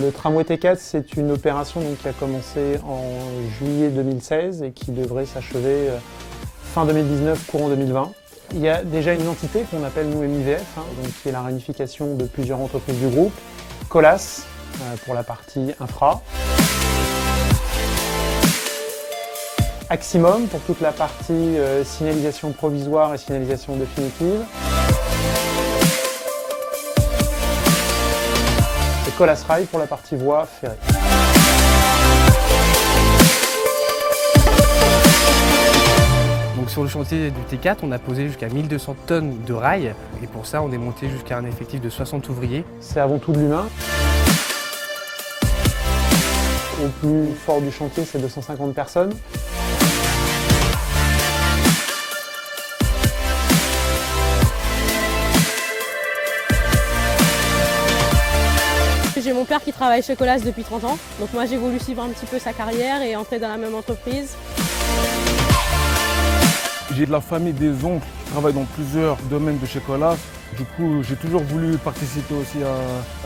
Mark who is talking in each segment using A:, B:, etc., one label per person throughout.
A: Le tramway T4, c'est une opération qui a commencé en juillet 2016 et qui devrait s'achever fin 2019, courant 2020. Il y a déjà une entité qu'on appelle nous MIVF, qui est la réunification de plusieurs entreprises du groupe. Colas pour la partie infra. Aximum pour toute la partie signalisation provisoire et signalisation définitive. Et Colas Rail pour la partie voie ferrée.
B: Donc sur le chantier du T4, on a posé jusqu'à 1200 tonnes de rails et pour ça on est monté jusqu'à un effectif de 60 ouvriers.
A: C'est avant tout de l'humain. Au plus fort du chantier, c'est 250 personnes.
C: J'ai mon père qui travaille chez Colas depuis 30 ans, donc moi j'ai voulu suivre un petit peu sa carrière et entrer dans la même entreprise.
D: J'ai de la famille, des oncles qui travaillent dans plusieurs domaines de chez Colas. Du coup, j'ai toujours voulu participer aussi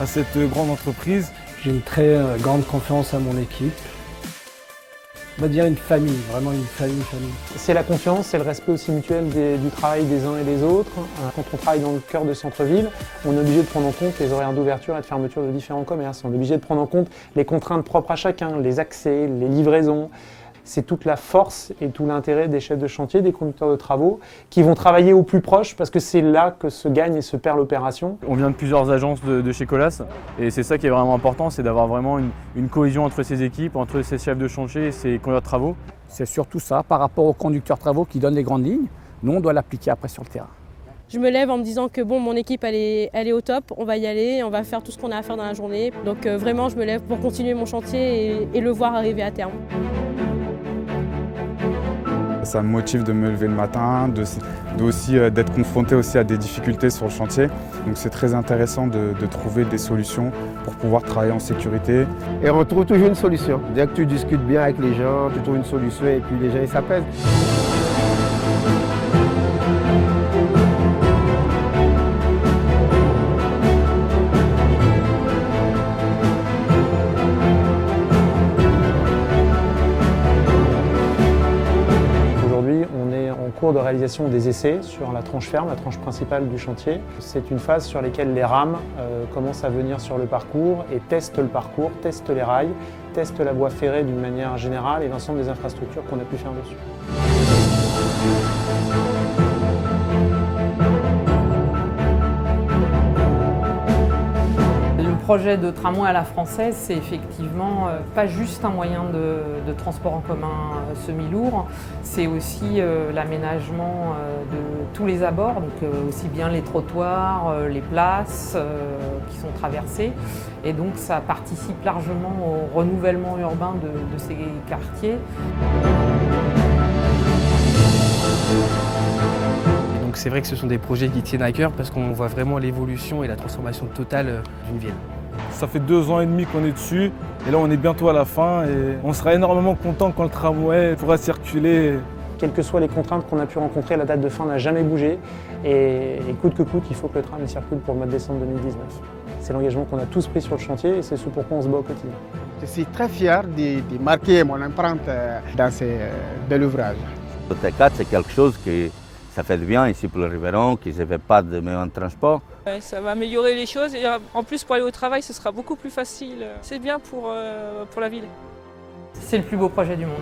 D: à cette grande entreprise.
E: J'ai une très grande confiance à mon équipe. On va dire une famille, vraiment une famille.
A: C'est la confiance, c'est le respect aussi mutuel du travail des uns et des autres. Quand on travaille dans le cœur de centre-ville, on est obligé de prendre en compte les horaires d'ouverture et de fermeture de différents commerces. On est obligé de prendre en compte les contraintes propres à chacun, les accès, les livraisons. C'est toute la force et tout l'intérêt des chefs de chantier, des conducteurs de travaux, qui vont travailler au plus proche parce que c'est là que se gagne et se perd l'opération.
F: On vient de plusieurs agences de chez Colas et c'est ça qui est vraiment important, c'est d'avoir vraiment une cohésion entre ces équipes, entre ces chefs de chantier et ces conducteurs de travaux.
G: C'est surtout ça, par rapport aux conducteurs de travaux qui donnent les grandes lignes, nous on doit l'appliquer après sur le terrain.
C: Je me lève en me disant que bon, mon équipe elle est au top, on va y aller, on va faire tout ce qu'on a à faire dans la journée. Donc vraiment je me lève pour continuer mon chantier et le voir arriver à terme.
H: Ça me motive de me lever le matin, d'être confronté aussi à des difficultés sur le chantier. Donc c'est très intéressant de trouver des solutions pour pouvoir travailler en sécurité.
I: Et on trouve toujours une solution. Dès que tu discutes bien avec les gens, tu trouves une solution et puis les gens ils s'apaisent.
A: Cours de réalisation des essais sur la tranche ferme, la tranche principale du chantier. C'est une phase sur laquelle les rames commencent à venir sur le parcours et testent le parcours, testent les rails, testent la voie ferrée d'une manière générale et l'ensemble des infrastructures qu'on a pu faire dessus.
J: Le projet de tramway à la française, c'est effectivement pas juste un moyen de transport en commun semi-lourd, c'est aussi l'aménagement de tous les abords, donc aussi bien les trottoirs, les places qui sont traversées. Et donc ça participe largement au renouvellement urbain de ces quartiers.
B: Donc c'est vrai que ce sont des projets qui tiennent à cœur parce qu'on voit vraiment l'évolution et la transformation totale d'une ville.
D: Ça fait 2 ans et demi qu'on est dessus et là on est bientôt à la fin et on sera énormément content quand le tramway pourra circuler.
A: Quelles que soient les contraintes qu'on a pu rencontrer, la date de fin n'a jamais bougé et coûte que coûte, il faut que le tram circule pour le mois de décembre 2019. C'est l'engagement qu'on a tous pris sur le chantier et c'est ce pourquoi on se bat au quotidien.
I: Je suis très fier de marquer mon empreinte dans ce bel ouvrage.
K: Le T4, c'est quelque chose qui ça fait du bien ici pour le Riveron, qui ne fait pas de moyens de transport.
L: Ça va améliorer les choses et en plus pour aller au travail, ce sera beaucoup plus facile. C'est bien pour la ville.
J: C'est le plus beau projet du monde.